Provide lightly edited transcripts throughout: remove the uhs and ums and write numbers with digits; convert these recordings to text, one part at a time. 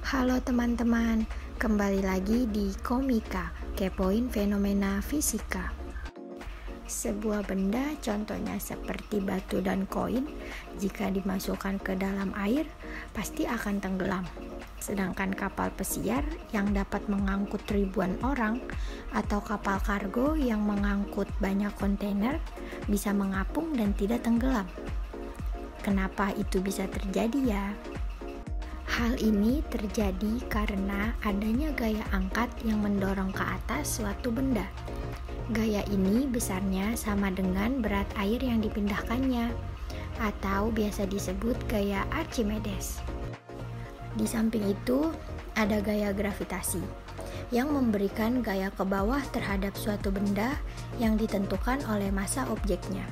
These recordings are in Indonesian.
Halo teman-teman, kembali lagi di Komika, kepoin fenomena fisika. Sebuah benda, contohnya seperti batu dan koin, jika dimasukkan ke dalam air, pasti akan tenggelam. Sedangkan kapal pesiar yang dapat mengangkut ribuan orang, atau kapal kargo yang mengangkut banyak kontainer, bisa mengapung dan tidak tenggelam. Kenapa itu bisa terjadi ya? Hal ini terjadi karena adanya gaya angkat yang mendorong ke atas suatu benda. Gaya ini besarnya sama dengan berat air yang dipindahkannya, atau biasa disebut gaya Archimedes. Di samping itu, ada gaya gravitasi yang memberikan gaya ke bawah terhadap suatu benda yang ditentukan oleh massa objeknya.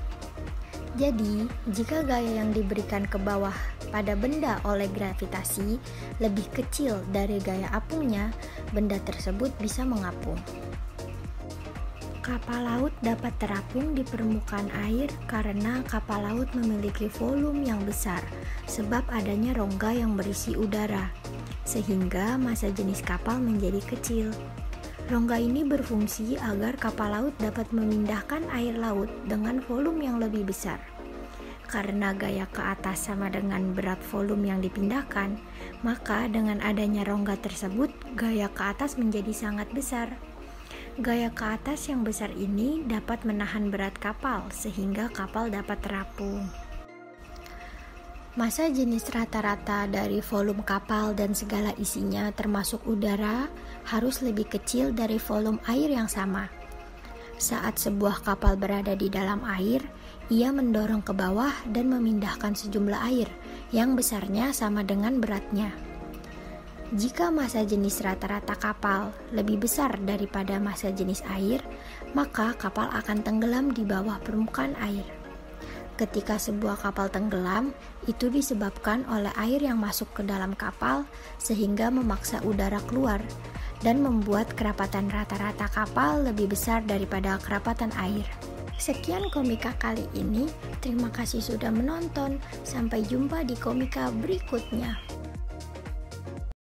Jadi, jika gaya yang diberikan ke bawah pada benda oleh gravitasi lebih kecil dari gaya apungnya, benda tersebut bisa mengapung. Kapal laut dapat terapung di permukaan air karena kapal laut memiliki volume yang besar sebab adanya rongga yang berisi udara, sehingga massa jenis kapal menjadi kecil. Rongga ini berfungsi agar kapal laut dapat memindahkan air laut dengan volume yang lebih besar. Karena gaya ke atas sama dengan berat volume yang dipindahkan, maka dengan adanya rongga tersebut, gaya ke atas menjadi sangat besar. Gaya ke atas yang besar ini dapat menahan berat kapal, sehingga kapal dapat terapung. Massa jenis rata-rata dari volume kapal dan segala isinya termasuk udara harus lebih kecil dari volume air yang sama. Saat sebuah kapal berada di dalam air, ia mendorong ke bawah dan memindahkan sejumlah air yang besarnya sama dengan beratnya. Jika massa jenis rata-rata kapal lebih besar daripada massa jenis air, maka kapal akan tenggelam di bawah permukaan air. Ketika sebuah kapal tenggelam, itu disebabkan oleh air yang masuk ke dalam kapal sehingga memaksa udara keluar dan membuat kerapatan rata-rata kapal lebih besar daripada kerapatan air. Sekian komika kali ini, terima kasih sudah menonton. Sampai jumpa di komika berikutnya.